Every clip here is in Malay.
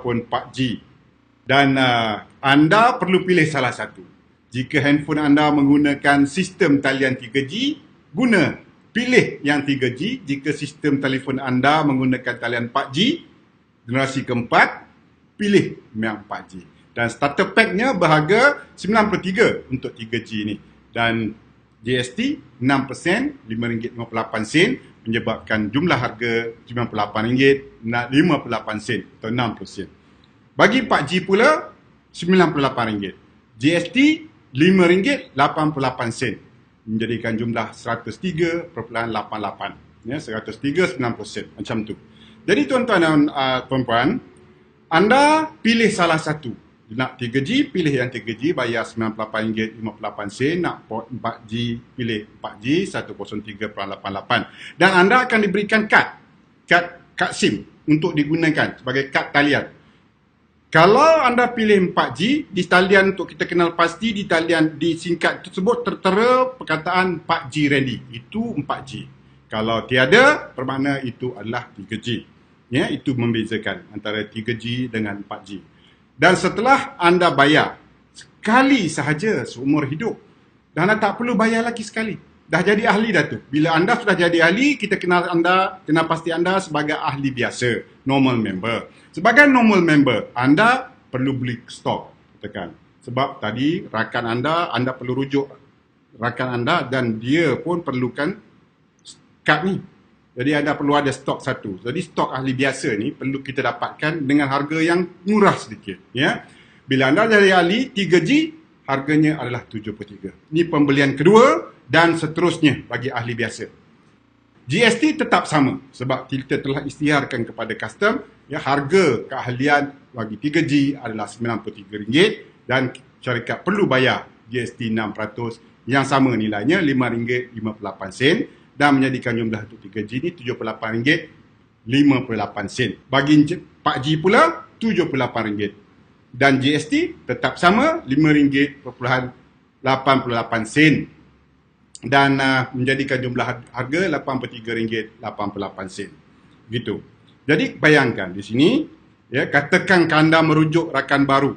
ataupun 4G. Dan anda perlu pilih salah satu. Jika handphone anda menggunakan sistem talian 3G, pilih yang 3G. Jika sistem telefon anda menggunakan talian 4G, generasi keempat, pilih yang 4G. Dan starter packnya berharga RM93 untuk 3G ni. Dan GST 6%, RM5.58 menyebabkan jumlah harga RM98.58 atau 6%. Bagi 4G pula RM98. GST RM5.88 menjadikan jumlah 103.88. Ya, 103 9%, macam tu. Jadi tuan-tuan dan puan-puan, anda pilih salah satu. Nak 3G, pilih yang 3G, bayar RM98.58. Nak 4G, pilih 4G, 103.88. Dan anda akan diberikan kad SIM untuk digunakan sebagai kad talian. Kalau anda pilih 4G, di talian untuk kita kenal pasti, di talian di singkat tersebut tertera perkataan 4G ready. Itu 4G. Kalau tiada, bermakna itu adalah 3G. Ya, itu membezakan antara 3G dengan 4G. Dan setelah anda bayar sekali sahaja seumur hidup, dan anda tak perlu bayar lagi sekali. Dah jadi ahli dah tu. Bila anda sudah jadi ahli, kita kenal pasti anda sebagai ahli biasa, normal member. Sebagai normal member, anda perlu beli stok, katakan. Sebab tadi rakan anda perlu rujuk rakan anda dan dia pun perlukan kad ni. Jadi anda perlu ada stok satu. Jadi stok ahli biasa ni perlu kita dapatkan dengan harga yang murah sedikit. Ya. Bila anda jadi ahli 3G, harganya adalah 73. Ini pembelian kedua dan seterusnya bagi ahli biasa. GST tetap sama sebab kita telah isytiharkan kepada custom, ya, harga keahlian bagi 3G adalah RM93 dan syarikat perlu bayar GST 6% yang sama nilainya RM5.58 dan menjadikan jumlah untuk 3G ni RM78.58. Bagi 4G pula RM78 dan GST tetap sama RM5.88 dan menjadikan jumlah harga RM83.88. Gitu. Jadi bayangkan di sini, ya, katakan anda merujuk rakan baru.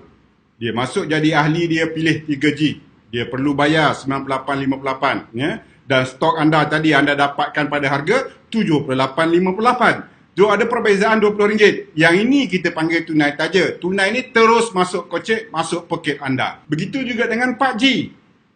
Dia masuk jadi ahli, dia pilih 3G. Dia perlu bayar RM98.58, ya. Dan stok anda tadi anda dapatkan pada harga RM78.58. Ada perbezaan RM20. Yang ini kita panggil tunai taja. Tunai ni terus masuk kocek, masuk poket anda. Begitu juga dengan 4G.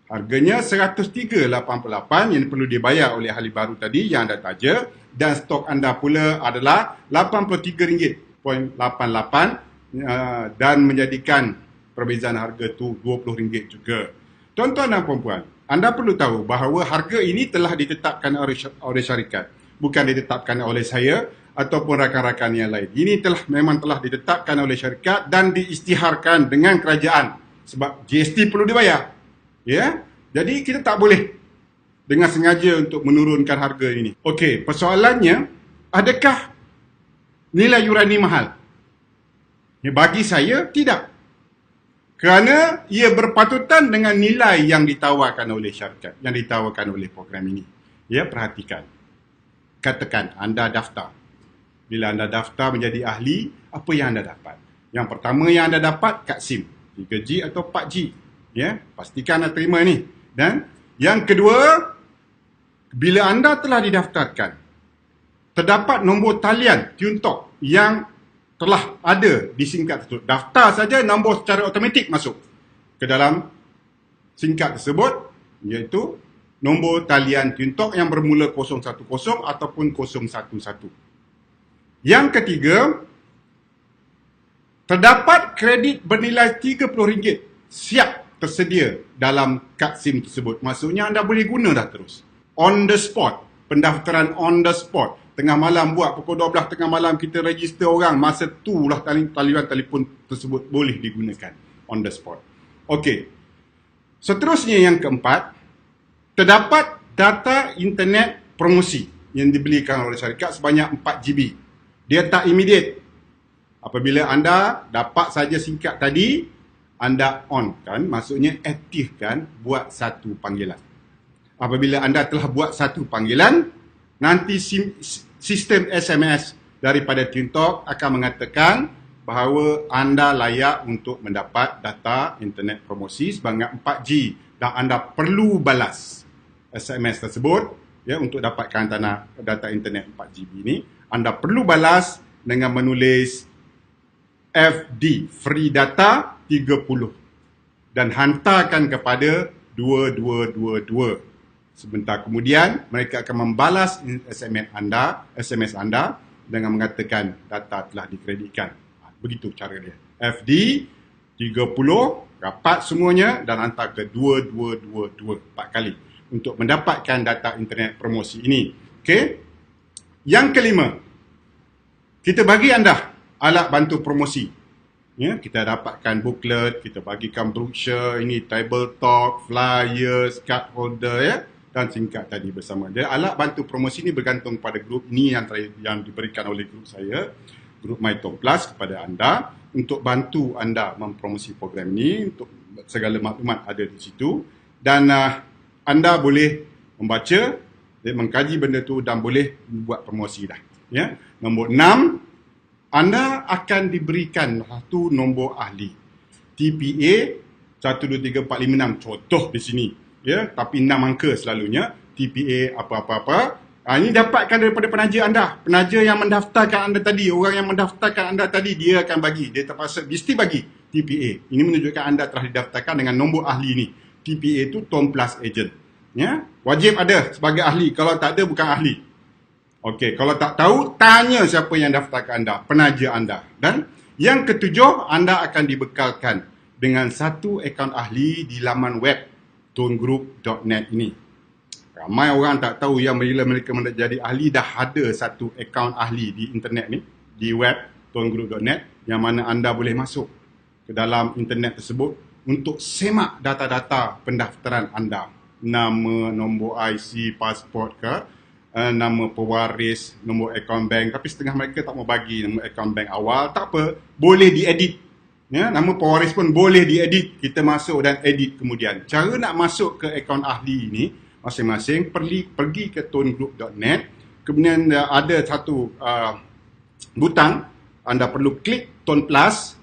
Harganya RM103.88 yang perlu dibayar oleh ahli baru tadi yang anda taja. Dan stok anda pula adalah RM83.88 dan menjadikan perbezaan harga tu RM20 juga. Tuan-tuan dan puan-puan, anda perlu tahu bahawa harga ini telah ditetapkan oleh syarikat. Bukan ditetapkan oleh saya ataupun rakan-rakan yang lain. Ini memang telah ditetapkan oleh syarikat dan diisytiharkan dengan kerajaan. Sebab GST perlu dibayar. Ya, jadi kita tak boleh dengan sengaja untuk menurunkan harga ini. Okey, persoalannya, adakah nilai yuran ini mahal? Ya, bagi saya, tidak. Kerana ia berpatutan dengan nilai yang ditawarkan oleh syarikat, yang ditawarkan oleh program ini. Ya, perhatikan. Katakan anda daftar. Bila anda daftar menjadi ahli, apa yang anda dapat? Yang pertama yang anda dapat, kad SIM. 3G atau 4G. Ya, pastikan anda terima ni. Dan yang kedua, bila anda telah didaftarkan, terdapat nombor talian TuneTalk yang telah ada di singkat tersebut. Daftar saja, nombor secara automatik masuk ke dalam singkat tersebut, iaitu nombor talian TuneTalk yang bermula 010 ataupun 011. Yang ketiga, terdapat kredit bernilai RM30 siap tersedia dalam kad SIM tersebut. Maksudnya anda boleh guna dah terus. On the spot. Pendaftaran on the spot. Tengah malam buat, pukul 12 tengah malam kita register orang. Masa tu lah talian telefon tersebut boleh digunakan. On the spot. Okey. Seterusnya yang keempat, terdapat data internet promosi yang dibelikan oleh syarikat sebanyak 4GB. Dia tak immediate. Apabila anda dapat saja singkat tadi, anda on kan, maksudnya aktifkan buat satu panggilan. Apabila anda telah buat satu panggilan, nanti sistem SMS daripada TuneTalk akan mengatakan bahawa anda layak untuk mendapat data internet promosi sebanyak 4G dan anda perlu balas SMS tersebut ya untuk dapatkan data internet 4GB ini. Anda perlu balas dengan menulis FD, free data 30 dan hantarkan kepada 2222. Sebentar kemudian mereka akan membalas SMS anda dengan mengatakan data telah dikreditkan. Begitu cara dia. FD 30, rapat semuanya dan hantar ke 2222 4 kali untuk mendapatkan data internet promosi ini. Okey. Yang kelima, kita bagi anda alat bantu promosi. Ya, kita dapatkan booklet, kita bagikan brochure, ini tabletop, flyers, card holder ya, dan singkat tadi bersama. Jadi alat bantu promosi ini bergantung pada grup ini yang diberikan oleh grup saya, grup MyTom Plus kepada anda untuk bantu anda mempromosi program ini, untuk segala maklumat ada di situ dan anda boleh membaca, mengkaji benda tu dan boleh buat promosi dah. Ya. Nombor 6, anda akan diberikan satu nombor ahli. TPA 12345 contoh di sini. Ya, tapi 6 angka selalunya. TPA apa-apa-apa. Ini dapatkan daripada penaja anda. Penaja yang mendaftarkan anda tadi, orang yang mendaftarkan anda tadi, dia akan bagi. Dia terpaksa mesti bagi TPA. Ini menunjukkan anda telah didaftarkan dengan nombor ahli ini. TPA itu Tom Plus Agent. Ya, wajib ada sebagai ahli. Kalau tak ada, bukan ahli. Okey, kalau tak tahu, tanya siapa yang daftarkan anda, penaja anda. Dan yang ketujuh, anda akan dibekalkan dengan satu akaun ahli di laman web tongroup.net ini. Ramai orang tak tahu yang bila mereka menjadi ahli dah ada satu akaun ahli di internet ni, di web tongroup.net, yang mana anda boleh masuk ke dalam internet tersebut untuk semak data-data pendaftaran anda. Nama, nombor IC, pasport ke, nama pewaris, nombor akaun bank. Tapi setengah mereka tak mau bagi nombor akaun bank awal. Tak apa, boleh diedit. Ya, nama pewaris pun boleh diedit. Kita masuk dan edit kemudian. Cara nak masuk ke akaun ahli ini, masing-masing pergi ke tongroup.net. Kemudian ada satu butang, anda perlu klik Tom Plus.